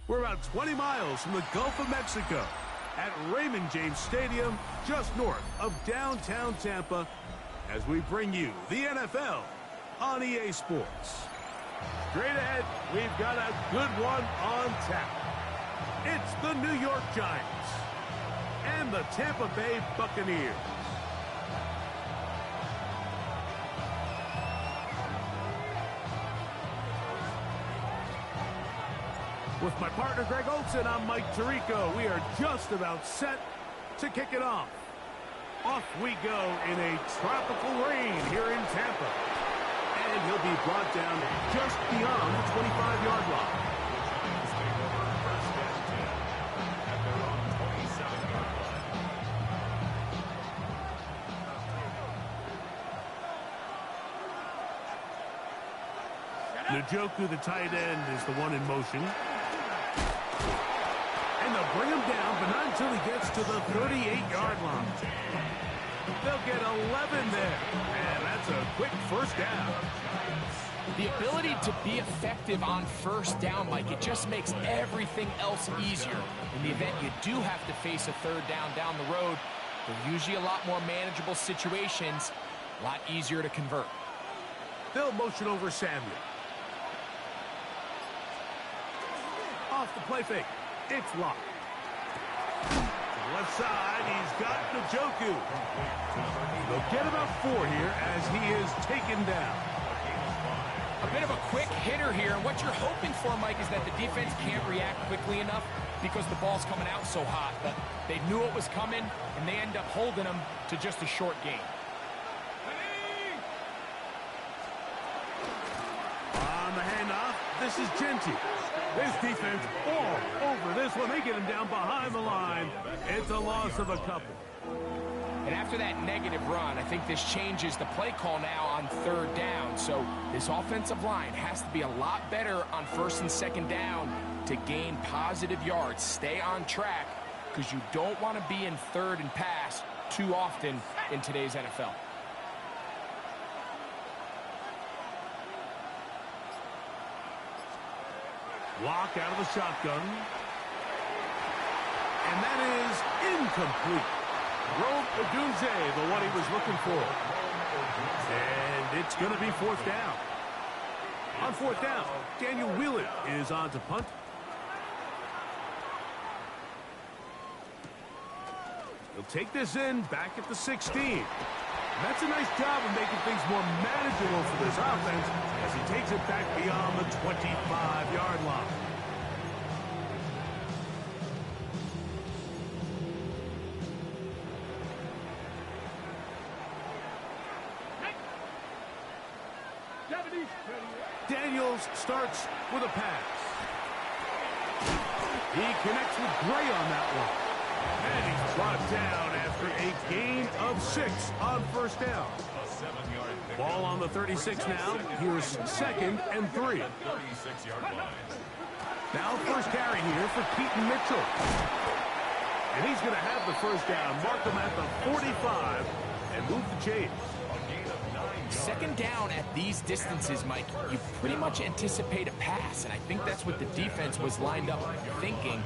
We're about 20 miles from the Gulf of Mexico at Raymond James Stadium, just north of downtown Tampa, as we bring you the NFL on EA Sports. Straight ahead, we've got a good one on tap. It's the New York Giants and the Tampa Bay Buccaneers. With my partner Greg Olson, I'm Mike Tirico. We are just about set to kick it off. Off we go in a tropical rain here in Tampa. And he'll be brought down just beyond the 25-yard line. Njoku, the tight end, is the one in motion. And they'll bring him down, but not until he gets to the 38-yard line. They'll get 11 there, and that's a quick first down. The ability to be effective on first down, Mike, it just makes everything else easier. In the event you do have to face a third down the road, they're usually a lot more manageable situations, a lot easier to convert. They'll motion over Samuel. Off the play fake. It's locked. To the left side, he's got Njoku. They'll get about 4 here as he is taken down. A bit of a quick hitter here, and what you're hoping for, Mike, is that the defense can't react quickly enough because the ball's coming out so hot. But they knew it was coming, and they end up holding them to just a short gain. On the handoff, this is Genty. This defense all over this one. They get him down behind the line. It's a loss of a couple. And after that negative run, I think this changes the play call now on third down. So this offensive line has to be a lot better on first and second down to gain positive yards. Stay on track because you don't want to be in third and pass too often in today's NFL. Walk out of the shotgun. And that is incomplete. Rome Odunze, the one he was looking for. And it's going to be fourth down. On fourth down, Daniel Wheeler is on to punt. He'll take this in back at the 16. And that's a nice job of making things more manageable for this offense as he takes it back beyond the 25-yard line. Daniels starts with a pass. He connects with Gray on that one. And he's brought down after a gain of 6 on first down. Ball on the 36 now. Here's second and 3. Now first carry here for Keaton Mitchell. And he's going to have the first down. Mark him at the 45 and move the chains. Second down at these distances, Mike, you pretty much anticipate a pass, and I think that's what the defense was lined up thinking.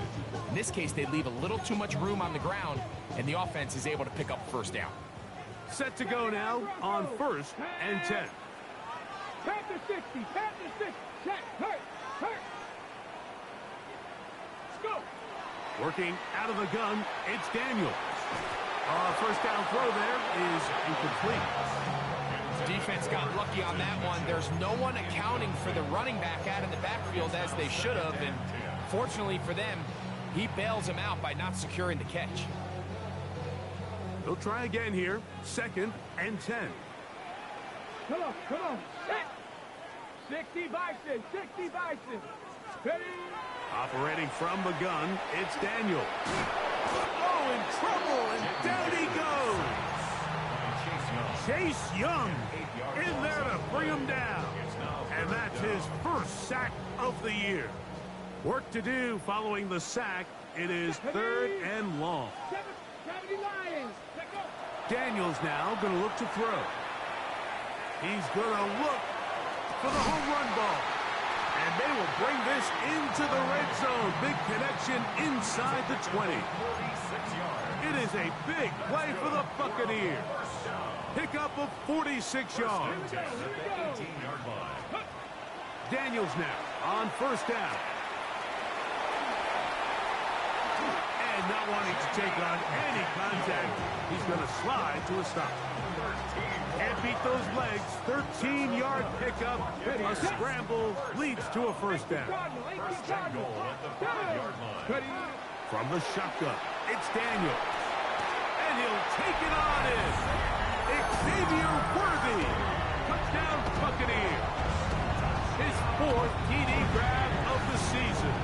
In this case, they leave a little too much room on the ground, and the offense is able to pick up first down. Set to go now on first and 10. Panther 60, Panther 60, check, hurt. Let's go. Working out of the gun, it's Daniels. First down throw there is incomplete. Defense got lucky on that one. There's no one accounting for the running back out in the backfield as they should have, and fortunately for them, he bails him out by not securing the catch. They'll try again here. Second and 10. Come on. 60 Bison, 60 Bison. Ready? Operating from the gun, it's Daniel. Oh, in trouble, and down he goes. Chase Young in there to bring him down. And that's his first sack of the year. Work to do following the sack. It is third and long. Daniels now going to look to throw. He's going to look for the home run ball. And they will bring this into the red zone. Big connection inside the 20. It is a big play for the Buccaneers. Pickup of 46 yards. Daniels now on first down. And not wanting to take on any contact, he's going to slide to a stop. Can't beat those legs. 13-yard pickup. A scramble leads to a first down. From the shotgun, it's Daniels. And he'll take it on in. Xavier Worthy. Touchdown Buccaneers. His 4th TD grab of the season.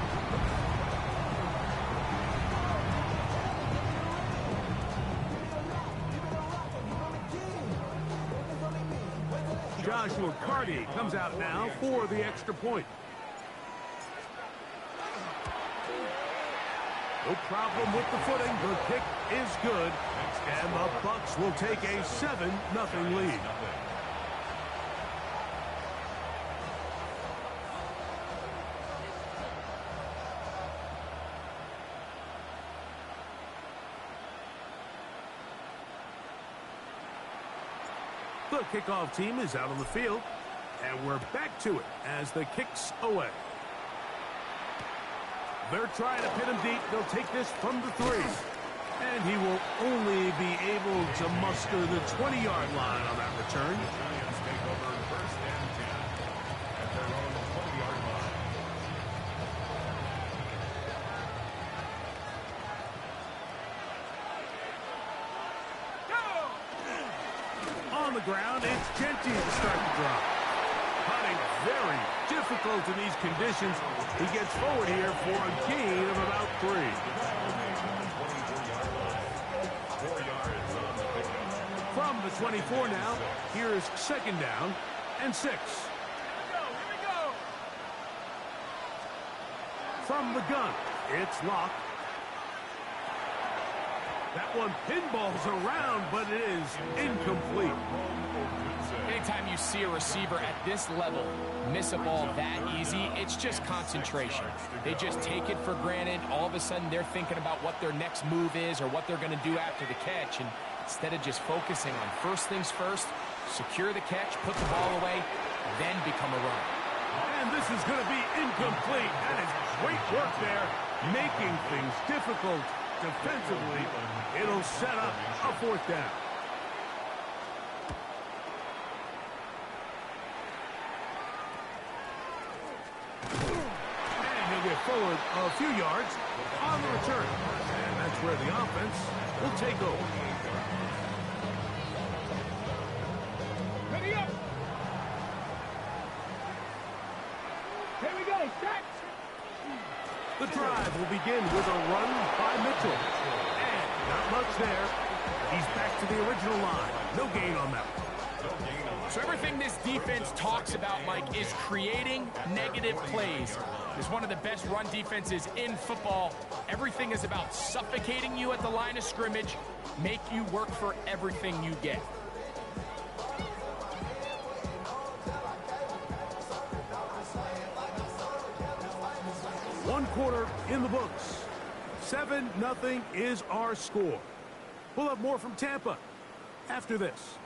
Joshua Carty comes out now for the extra point. No problem with the footing. The kick is good. And the Bucs will take a 7-0 lead. The kickoff team is out on the field, and we're back to it as the kick's away. They're trying to pin him deep. They'll take this from the 3. And he will only be able to muster the 20-yard line on that return. On the ground, it's Genty to start the drop. Hunting very difficult in these conditions. He gets forward here for a gain of about 3. From the 24 now, here's second down and 6. Here we go. From the gun, it's Locke. That one pinballs around, but it is incomplete. Anytime you see a receiver at this level miss a ball that easy, it's just concentration. They just take it for granted. All of a sudden, they're thinking about what their next move is or what they're going to do after the catch. And instead of just focusing on first things first, secure the catch, put the ball away, then become a runner. And this is going to be incomplete. That is great work there, making things difficult defensively. It'll set up a 4th down. And he'll get forward a few yards on the return. And that's where the offense will take over. Ready up. Here we go. Set. The drive will begin with a run by Mitchell. And not much there. He's back to the original line. No gain on that. So everything this defense talks about, Mike, is creating negative plays. It's one of the best run defenses in football. Everything is about suffocating you at the line of scrimmage, make you work for everything you get. One quarter in the books. 7-0 is our score. We'll have more from Tampa after this.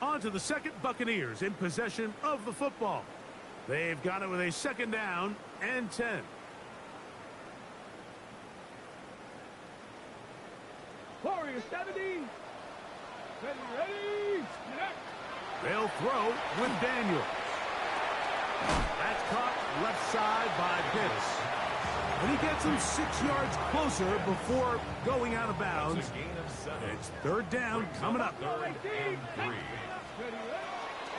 On to the second. Buccaneers in possession of the football. They've got it with a second down and 10. Warriors 70. Ready. They'll throw with Daniel. That's caught left side by Pitts. And he gets him 6 yards closer before going out of bounds. It's 3rd down coming up.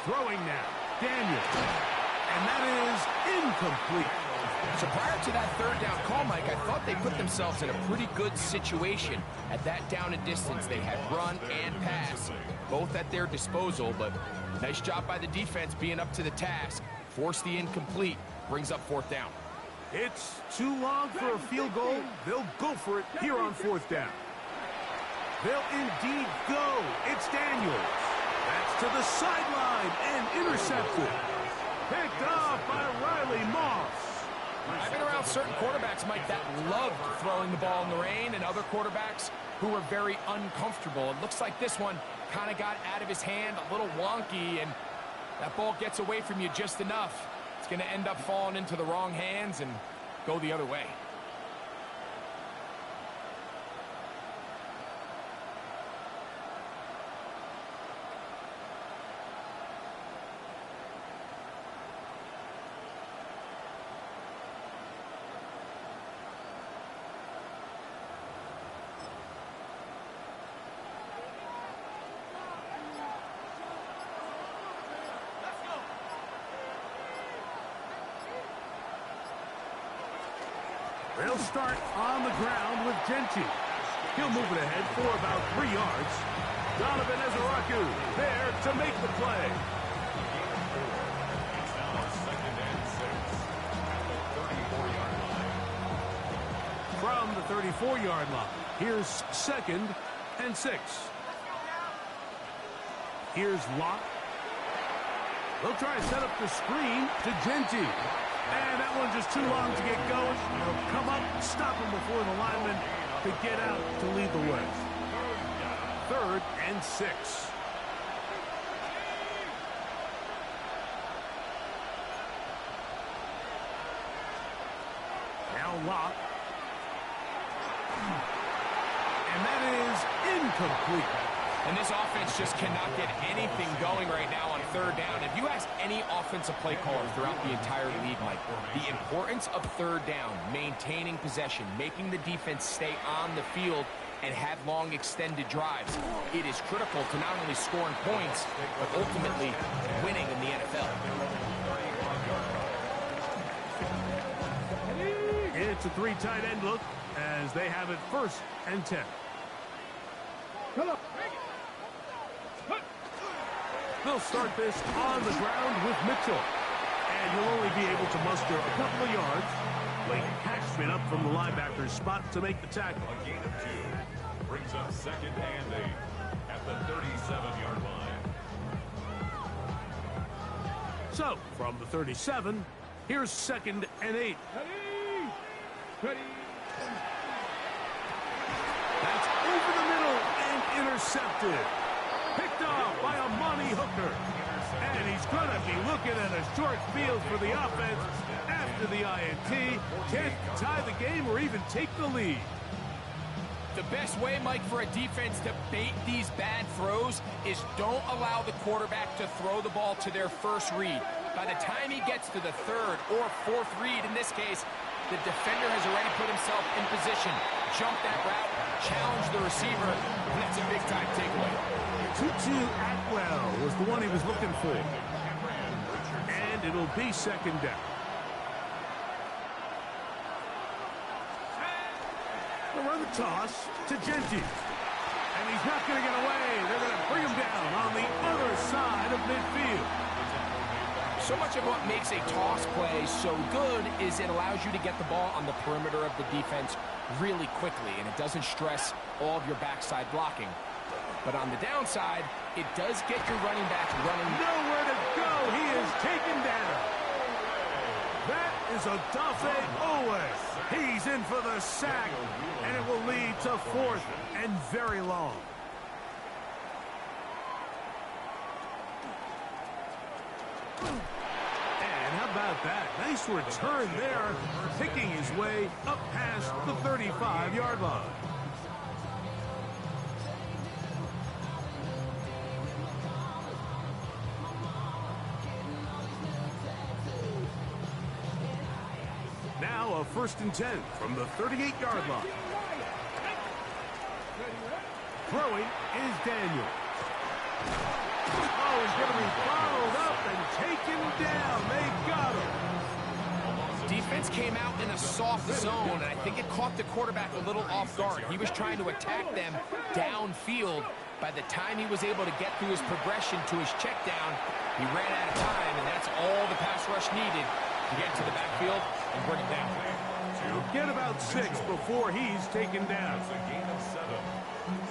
Throwing now, Daniel. And that is incomplete. So prior to that 3rd down call, Mike, I thought they put themselves in a pretty good situation. At that down and distance, they had run and pass, both at their disposal, but nice job by the defense being up to the task. Force the incomplete, brings up 4th down. It's too long for a field goal. They'll go for it here on 4th down. They'll indeed go. It's Daniels. That's to the sideline and intercepted. Picked off by Riley Moss. Well, certain quarterbacks, Mike, that loved throwing the ball in the rain, and other quarterbacks who were very uncomfortable. It looks like this one kind of got out of his hand, a little wonky, and that ball gets away from you just enough. It's going to end up falling into the wrong hands and go the other way. They'll start on the ground with Genty. He'll move it ahead for about 3 yards. Donovan Ezaraku there to make the play. From the 34-yard line, here's 2nd and 6. Here's Locke. They'll try to set up the screen to Genty. And that one's just too long to get going. They'll come up, stop him before the lineman could get out to lead the way. 3rd and 6. Now Locke. And that is incomplete. And this offense just cannot get anything going right now on 3rd down. If you ask any offensive play caller throughout the entire league, Mike, the importance of 3rd down, maintaining possession, making the defense stay on the field and have long extended drives, it is critical to not only scoring points, but ultimately winning in the NFL. It's a 3 tight end look as they have it 1st and 10. They'll start this on the ground with Mitchell. And he'll only be able to muster a couple of yards. Late Cashman up from the linebacker's spot to make the tackle. A gain of 2 brings up 2nd and 8 at the 37-yard line. So, from the 37, here's 2nd and 8. Ready. That's over the middle and intercepted. Picked off by a Monty Hooker. And he's going to be looking at a short field for the offense after the INT. Can't tie the game or even take the lead. The best way, Mike, for a defense to bait these bad throws is don't allow the quarterback to throw the ball to their first read. By the time he gets to the 3rd or 4th read, in this case, the defender has already put himself in position. Jump that route, challenge the receiver, and that's a big-time takeaway. Tutu Atwell was the one he was looking for. And it'll be 2nd down. They'll run the toss to Genty. And he's not going to get away. They're going to bring him down on the other side of midfield. So much of what makes a toss play so good is it allows you to get the ball on the perimeter of the defense really quickly, and it doesn't stress all of your backside blocking. But on the downside, it does get your running back running. Nowhere to go. He is taken down. That is a Odafe Owe. He's in for the sack, and it will lead to 4th and very long. And how about that? Nice return there, picking his way up past the 35-yard line. Now a 1st and 10 from the 38-yard line. Throwing is Daniel. Oh, he's going to be followed up and taken down. They got him. Defense came out in a soft zone, and I think it caught the quarterback a little off guard. He was trying to attack them downfield. By the time he was able to get through his progression to his check down, he ran out of time, and that's all the pass rush needed to get to the backfield and bring him down. He'll get about 6 before he's taken down. It's a gain of 7.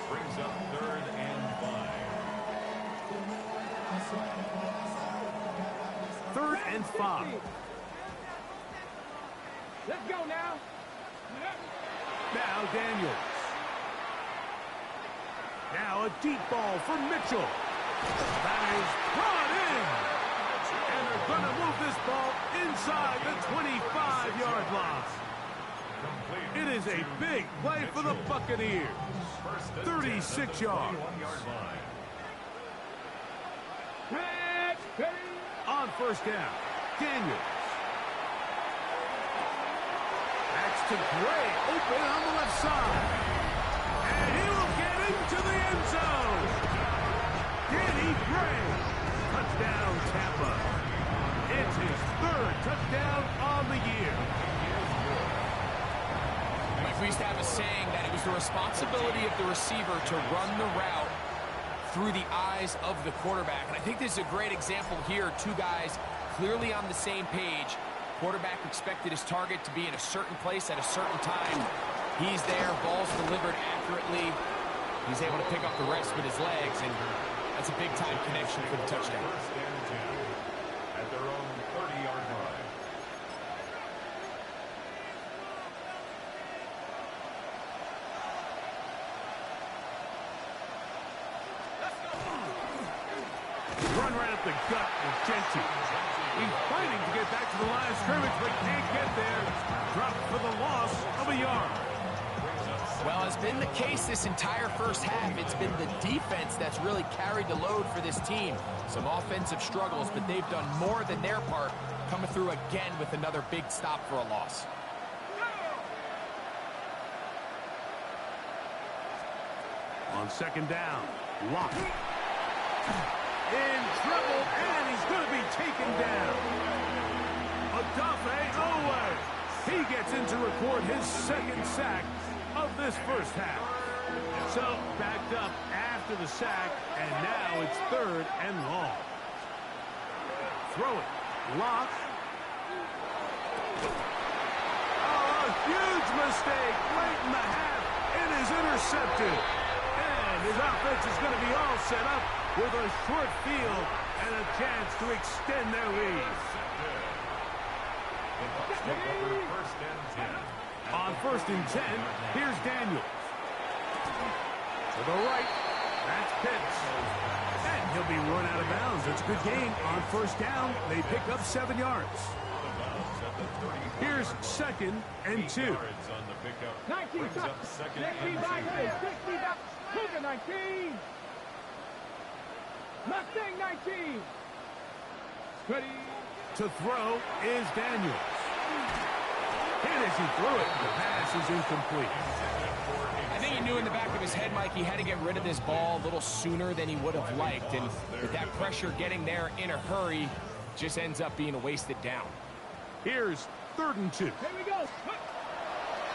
Brings up 3rd and 5. 3rd and 5. Let's go now. Now Daniels. Now a deep ball for Mitchell. That is brought in. And they're going to move this ball inside the 25-yard line. It is a big play for the Buccaneers. 36 yards. On first down, Daniels. That's to Gray, open on the left side. And he will get into the end zone. Danny Gray. Touchdown, Tampa. It's his third touchdown on the year. We used to have a saying that it was the responsibility of the receiver to run the route through the eyes of the quarterback. And I think this is a great example here. Two guys clearly on the same page. Quarterback expected his target to be in a certain place at a certain time. He's there, ball's delivered accurately. He's able to pick up the rest with his legs, and that's a big-time connection for the touchdown. At their own 30-yard line. Run right up the gut with Genty. He's fighting to get back to the line of scrimmage, but can't get there. Dropped for the loss of a yard. Well, it's been the case this entire first half. It's been the defense that's really carried the load for this team. Some offensive struggles, but they've done more than their part, coming through again with another big stop for a loss. On second down, Locke. In trouble, and he's going to be taken down. Odafe Owe. He gets in to record his second sack of this first half. So, backed up after the sack, and now it's third and long. Throw it. Locke. Oh, a huge mistake late in the half. It is intercepted. And his offense is going to be all set up with a short field and a chance to extend their lead. On first and 10, here's Daniels. To the right, that's Pitts. And he'll be run out of bounds. It's a good gain. On first down, they pick up 7 yards. Here's second and 2. 19, 60 back, 60 back, Cougar 19. Mustang 19. Ready. To throw is Daniels. And as he threw it, the pass is incomplete. I think he knew in the back of his head, Mike, he had to get rid of this ball a little sooner than he would have liked. And with that pressure getting there in a hurry, just ends up being a wasted down. Here's third and 2. Here we go.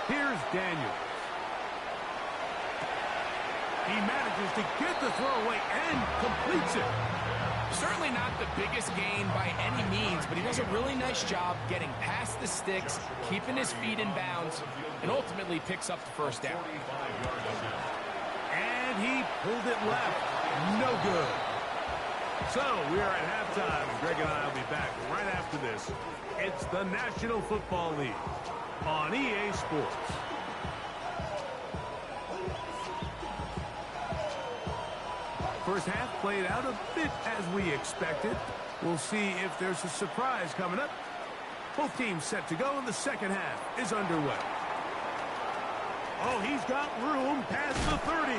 Here's Daniels. He manages to get the throw away and completes it. Certainly not the biggest gain by any means, but he does a really nice job getting past the sticks, keeping his feet in bounds, and ultimately picks up the first down. And he pulled it left. No good. So we are at halftime. Greg and I will be back right after this. It's the National Football League on EA Sports. First half played out a bit as we expected. We'll see if there's a surprise coming up. Both teams set to go, and the second half is underway. Oh, he's got room past the 30.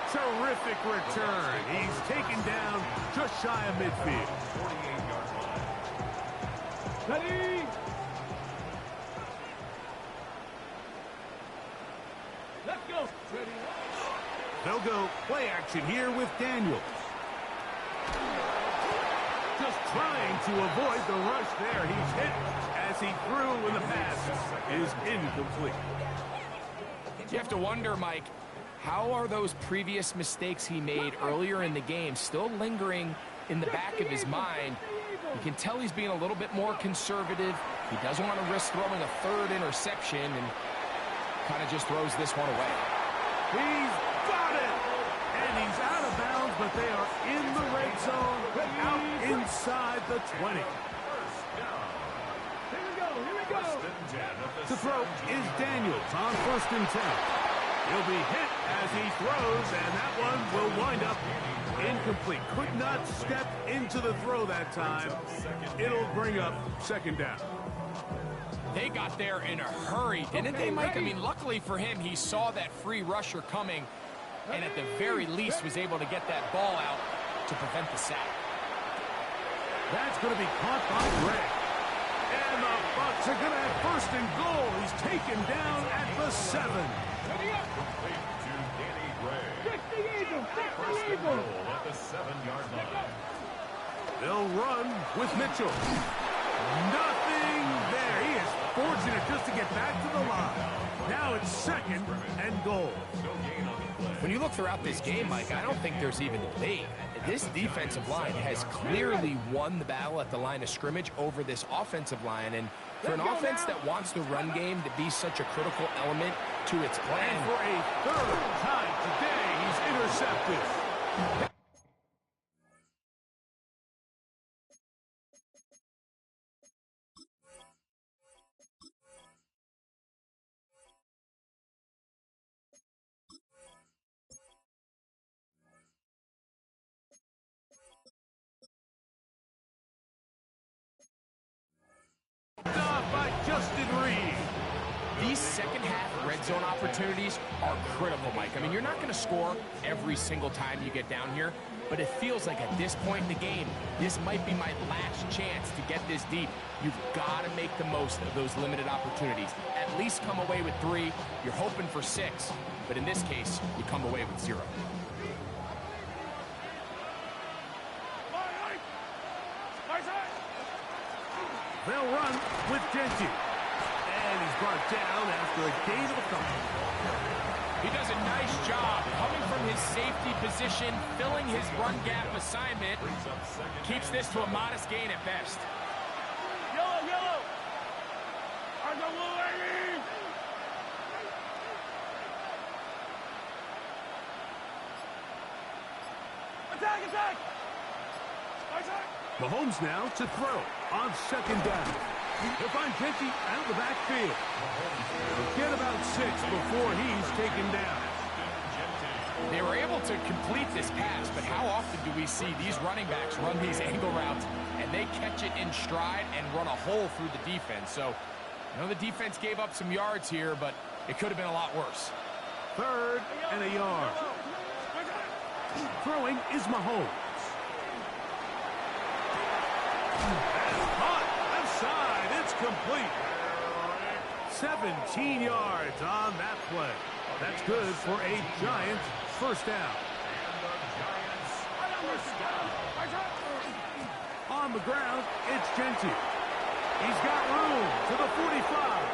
Terrific return. He's taken down just shy of midfield. 48-yard line. Ready. Let's go. Ready. They'll go play action here with Daniels. Just trying to avoid the rush there. He's hit as he threw when the pass is incomplete. You have to wonder, Mike, how are those previous mistakes he made earlier in the game still lingering in the back of his mind? You can tell he's being a little bit more conservative. He doesn't want to risk throwing a third interception and kind of just throws this one away. He's got it! And he's out of bounds, but they are in the red zone, out inside the 20. Here we go. Here we go. To throw is Daniels on 1st and 10. He'll be hit as he throws, and that one will wind up incomplete. Could not step into the throw that time. It'll bring up 2nd down. They got there in a hurry, didn't they, Mike? I mean, luckily for him, he saw that free rusher coming, and at the very least was able to get that ball out to prevent the sack. That's going to be caught by Gray. And the Bucs are going to have 1st and goal. He's taken down at the 7. Complete to Danny Gray. 60 Eagles, 60 First and Eagles. goal at the 7-yard line. They'll run with Mitchell. Nothing there. He is fortunate just to get back to the line. Now it's 2nd and goal. No gain on the play. When you look throughout this game, Mike, I don't think there's even a debate. This defensive line has clearly won the battle at the line of scrimmage over this offensive line. And for an offense that wants the run game to be such a critical element to its plan. And for a 3rd time today, he's intercepted. By Justin Reed. These second half red zone opportunities are critical, Mike. I mean, you're not going to score every single time you get down here, but it feels like at this point in the game, this might be my last chance to get this deep. You've got to make the most of those limited opportunities. At least come away with 3. You're hoping for 6, but in this case, you come away with 0. They'll run with Genty. And he's brought down after a gain of a couple. He does a nice job coming from his safety position, filling his run gap assignment. Keeps this to a modest gain at best. Yellow, yellow. On the blue, lady. Attack, attack. Attack. Mahomes now to throw on 2nd down. He'll find Genty out of the backfield. He'll get about 6 before he's taken down. They were able to complete this pass, but how often do we see these running backs run these angle routes and they catch it in stride and run a hole through the defense? So, I know the defense gave up some yards here, but it could have been a lot worse. 3rd and a yard. Throwing is Mahomes. Caught left side. It's complete. 17 yards on that play. That's good for a Giants 1st down. On the ground, it's Genty. He's got room to the 45.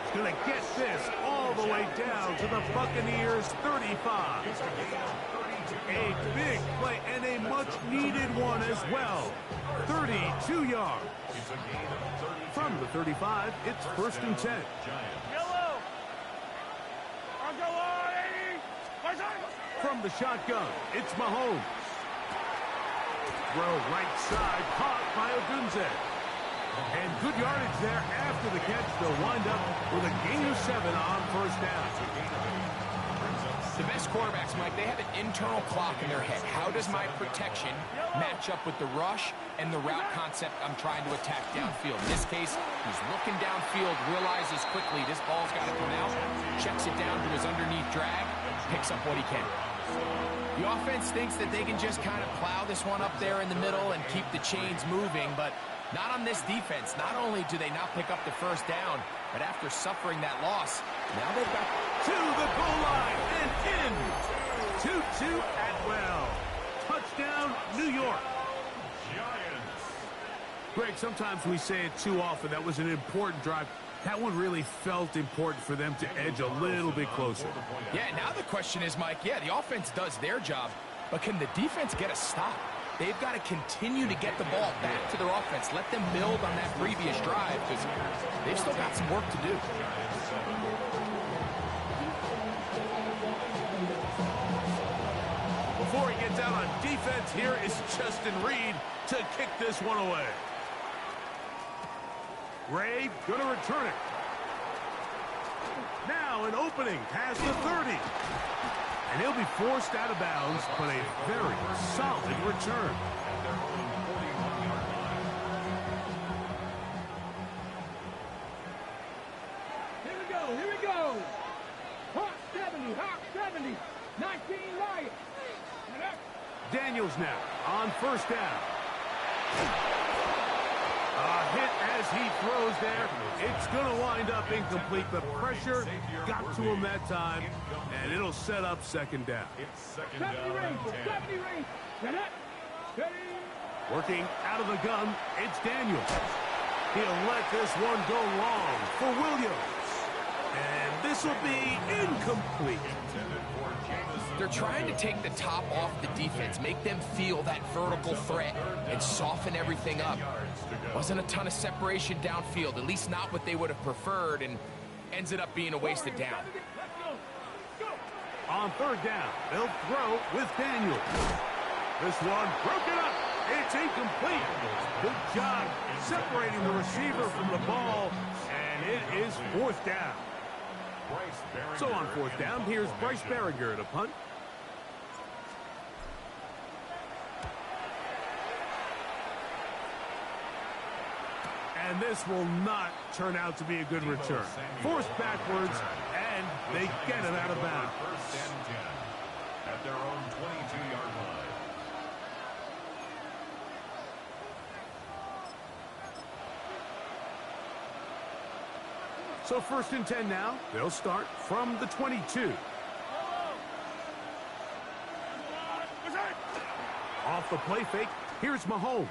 He's going to get this all the way down to the Buccaneers 35. A big play and a much-needed one as well. 32 yards. From the 35, it's 1st and 10. Yellow. On the line. From the shotgun, it's Mahomes. Throw right side, caught by Odunze. And good yardage there after the catch. They'll wind up with a gain of 7 on 1st down. The best quarterbacks, Mike, they have an internal clock in their head. How does my protection match up with the rush and the route concept I'm trying to attack downfield? In this case, he's looking downfield, realizes quickly this ball's got to come out, checks it down to his underneath drag, picks up what he can. The offense thinks that they can just kind of plow this one up there in the middle and keep the chains moving, but not on this defense. Not only do they not pick up the 1st down, but after suffering that loss, now they've got to the goal line and in. 2-2 Atwell. Touchdown, New York. Giants. Greg, sometimes we say it too often. That was an important drive. That one really felt important for them to edge a little bit closer. Yeah, now the question is, Mike, yeah, the offense does their job, but can the defense get a stop? They've got to continue to get the ball back to their offense. Let them build on that previous drive because they've still got some work to do. Before he gets out on defense, here is Justin Reed to kick this one away. Ray gonna return it. Now an opening past the 30. And he'll be forced out of bounds, but a very solid return. Here we go. Hawk 70, 19 Lions. Daniels now on first down. A hit as he throws there. It's going to wind up incomplete, but pressure got to him that time, and it'll set up second down. 70 range. Working out of the gun, it's Daniels. He'll let this one go long for Williams. And this will be incomplete. They're trying to take the top off the defense, make them feel that vertical threat, and soften everything up. Wasn't a ton of separation downfield, at least not what they would have preferred, and ends it up being a wasted down. On third down, they'll throw with Daniels. This one broken up. It's incomplete. Good job separating the receiver from the ball, and it is fourth down. So on fourth down, here's Bryce Berringer to punt. And this will not turn out to be a good return. Forced backwards, and they get it out of bounds. First and 10 at their own 22-yard line. So first and 10 now. They'll start from the 22. Off the play fake, here's Mahomes.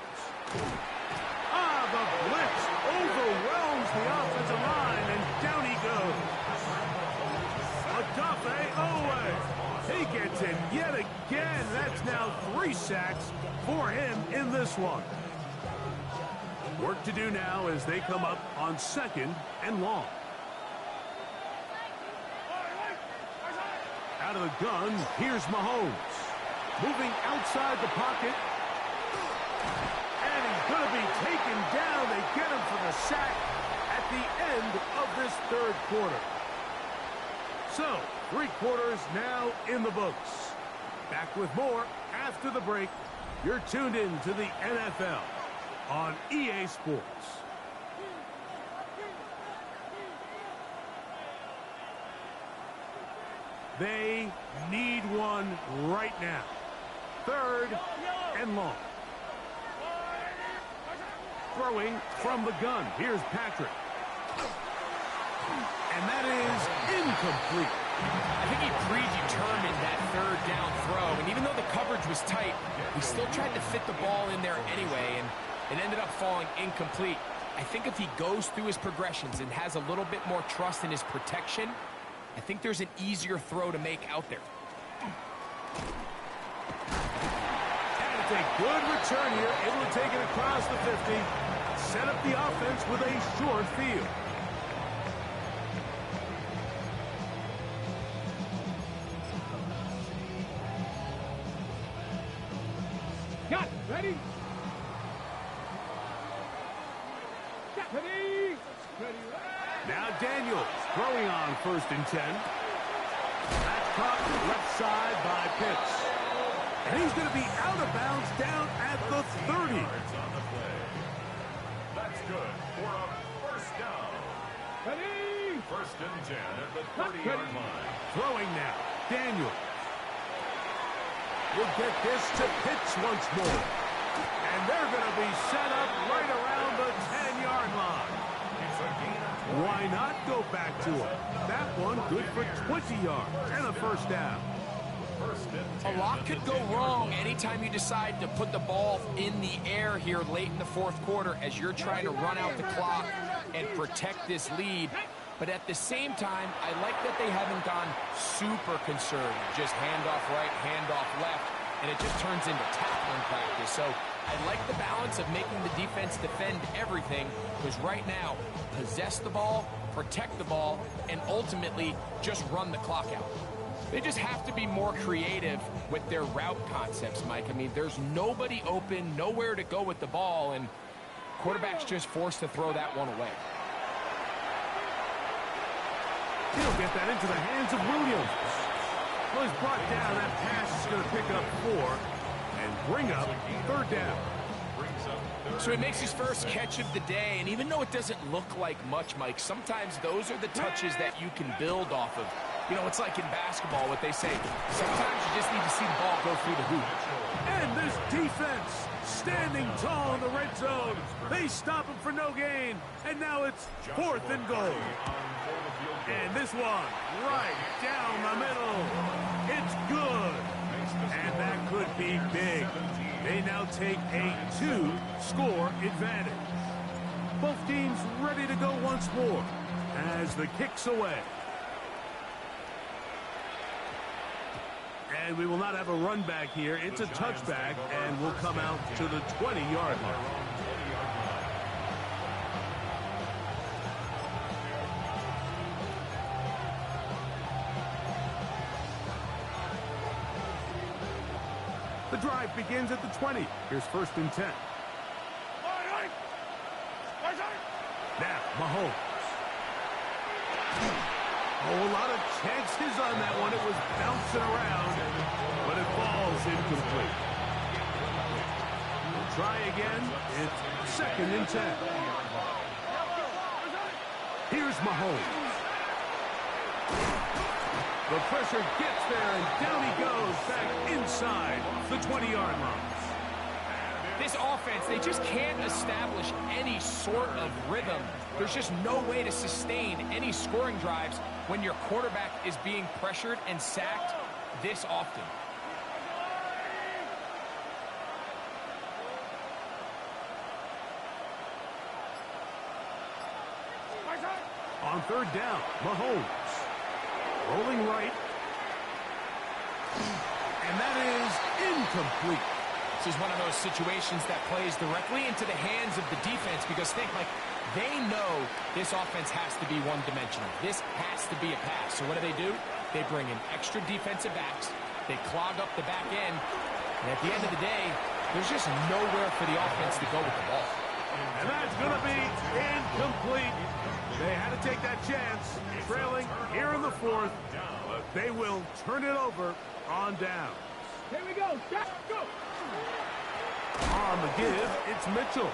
The blitz overwhelms the offensive line, and down he goes. Odafe Owe. He gets it yet again. That's now 3 sacks for him in this one. Work to do now as they come up on second and long. Out of the gun, here's Mahomes. Moving outside the pocket. And he's going to be taken down. They get him for the sack at the end of this third quarter. So, 3 quarters now in the books. Back with more after the break. You're tuned in to the NFL on EA Sports. They need one right now. Third and long. Throwing from the gun. Here's Patrick. And that is incomplete. I think he predetermined that third down throw, and even though the coverage was tight, he still tried to fit the ball in there anyway, and it ended up falling incomplete. I think if he goes through his progressions and has a little bit more trust in his protection, I think there's an easier throw to make out there. And it's a good return here, able to take it across the 50, set up the offense with a short field. Got it. Ready? Got ready. Now Daniels throwing on first and 10. That's caught left side by Pitts. And he's going to be out of bounds down at the 30. That's good for a first down. Ready? First and 10 at the 30-yard line. Throwing now, Daniels. We'll get this to Pitts once more. And they're going to be set up right around the 10-yard line. Why not go back to him? That one good for 20 yards and a first down. A lot could go wrong anytime you decide to put the ball in the air here late in the fourth quarter as you're trying to run out the clock and protect this lead. But at the same time, I like that they haven't gone super conservative. Just handoff right, handoff left, and it just turns into tackling practice. So I like the balance of making the defense defend everything, because right now, possess the ball, protect the ball, and ultimately just run the clock out. They just have to be more creative with their route concepts, Mike. I mean, there's nobody open, nowhere to go with the ball, and quarterback's just forced to throw that one away. He'll get that into the hands of Williams. Well, he's brought down. That pass is going to pick up 4 and bring up 3rd down. So he makes his first catch of the day, and even though it doesn't look like much, Mike, sometimes those are the touches that you can build off of. You know, it's like in basketball, what they say, sometimes you just need to see the ball go through the hoop. And this defense standing tall in the red zone. They stop him for no gain, and now it's 4th and goal. And this one right down the middle. It's good. And that could be big. They now take a 2-score advantage. Both teams ready to go once more as the kick's away. And we will not have a run back here. It's a touchback, and we'll come out to the 20-yard line. The drive begins at the 20. Here's 1st and 10. Now, Mahomes. Oh, a lot of chances on that one. It was bouncing around, but it falls incomplete. We'll try again. It's 2nd and 10. Here's Mahomes. The pressure gets there, and down he goes back inside the 20-yard line. This offense, they just can't establish any sort of rhythm. There's just no way to sustain any scoring drives when your quarterback is being pressured and sacked this often. On 3rd down, Mahomes. Rolling right. And that is incomplete. This is one of those situations that plays directly into the hands of the defense because think, like, they know this offense has to be one-dimensional. This has to be a pass. So what do? They bring in extra defensive backs. They clog up the back end. And at the end of the day, there's just nowhere for the offense to go with the ball. And that's going to be incomplete. They had to take that chance. Trailing here in the 4th. They will turn it over on down. Here we go. Go. On the give, it's Mitchell.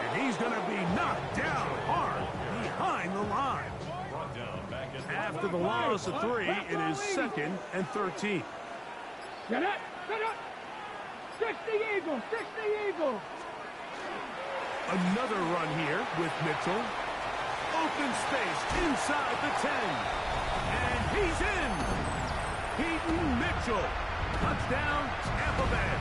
And he's going to be knocked down hard behind the line. After the loss of 3, it is 2nd and 13. Get up. 60 Eagles. 60 Eagles. Another run here with Mitchell. Open space inside the 10. And he's in. Keaton Mitchell. Touchdown, Tampa Bay.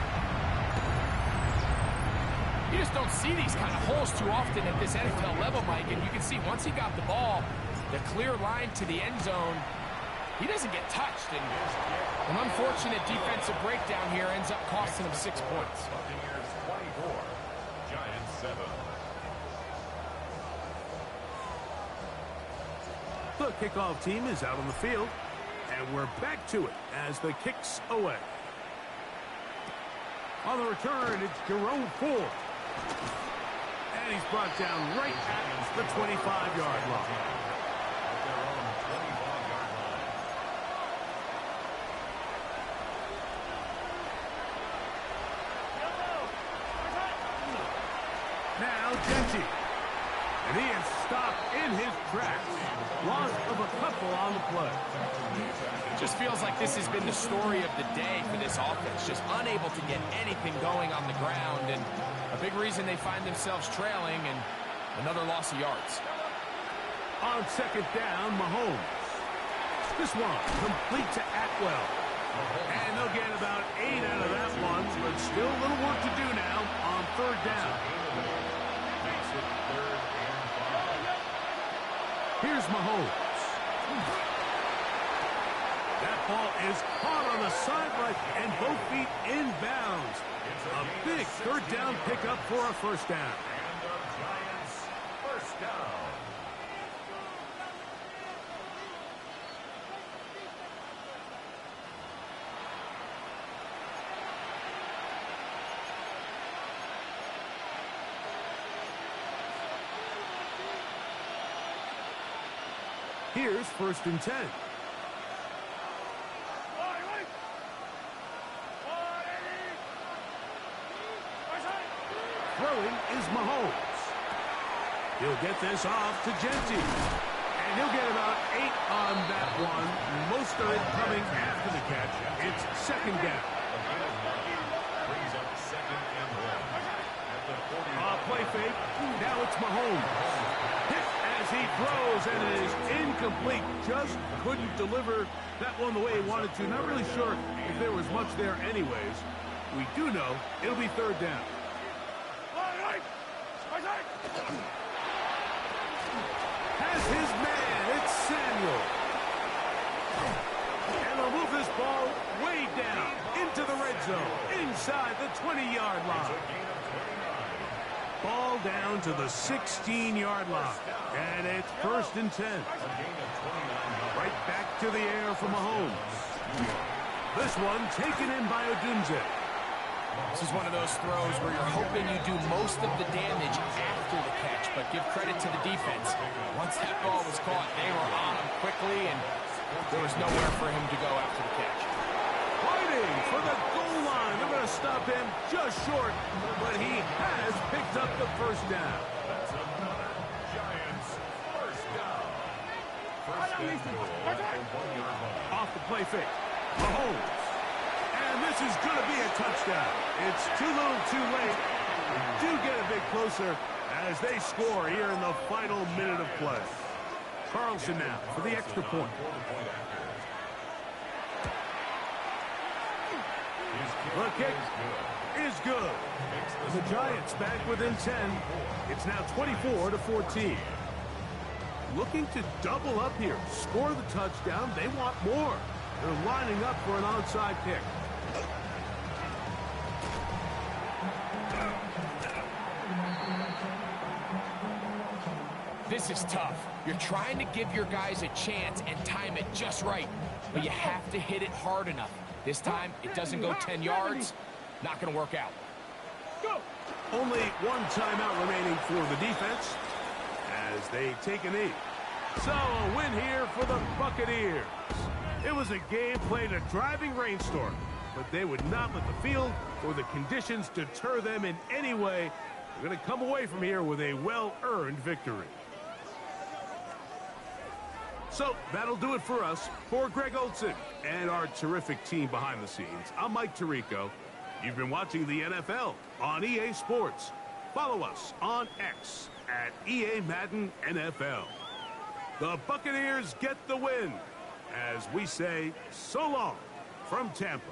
You just don't see these kind of holes too often at this NFL level, Mike. And you can see once he got the ball, the clear line to the end zone, he doesn't get touched. And an unfortunate defensive breakdown here ends up costing him 6 points. Buccaneers 24, Giants 7. The kickoff team is out on the field, and we're back to it as the kick's away. On the return, it's Jerome Ford. And he's brought down right at the 25-yard line. Now Genty. And he is stopped in his tracks. Loss of a couple on the play. Just feels like this has been the story of the day for this offense. Just unable to get anything going on the ground. And a big reason they find themselves trailing and another loss of yards. On 2nd down, Mahomes. This one complete to Atwell. And they'll get about 8 out of that one, but still a little work to do now on 3rd down. Here's Mahomes. That ball is caught on the sideline and both feet inbounds. A big 3rd down pickup for a 1st down. And the Giants 1st down. Here's 1st and 10. Throwing is Mahomes. He'll get this off to Genty. And he'll get about 8 on that one. Most of it coming after the catch. It's 2nd down. Brings up 2nd and 1. At the 40. Play fake. Now it's Mahomes. Hit as he throws, and it is incomplete. Just couldn't deliver that one the way he wanted to. Not really sure if there was much there anyways. We do know it'll be 3rd down. Has his man. It's Samuel. And they'll move this ball way down into the red zone, inside the 20-yard line. Ball down to the 16-yard line. And it's 1st and 10. Right back to the air for Mahomes. This one taken in by Odunze. This is one of those throws where you're hoping you do most of the damage after the catch, but give credit to the defense. Once that ball was caught, they were on him quickly, and there was nowhere for him to go after the catch. Fighting for the goal line. They're going to stop him just short, but he has picked up the 1st down. That's another Giants 1st down. 1st and goal at the 1-yard line. Off the play fake. Mahomes. And this is going to be a touchdown. It's too little too late. We do get a bit closer as they score here in the final minute of play. Carlson now for the extra point. The kick is good. The Giants back within 10. It's now 24-14. Looking to double up here. Score the touchdown. They want more. They're lining up for an onside kick. This is tough. You're trying to give your guys a chance and time it just right, but you have to hit it hard enough. This time, it doesn't go 10 yards. Not going to work out. Go. Only one timeout remaining for the defense as they take a knee. So, a win here for the Buccaneers. It was a game played in a driving rainstorm, but they would not let the field or the conditions deter them in any way. They're going to come away from here with a well-earned victory. So, that'll do it for us. For Greg Olson and our terrific team behind the scenes, I'm Mike Tirico. You've been watching the NFL on EA Sports. Follow us on X at EA Madden NFL. The Buccaneers get the win as we say so long from Tampa.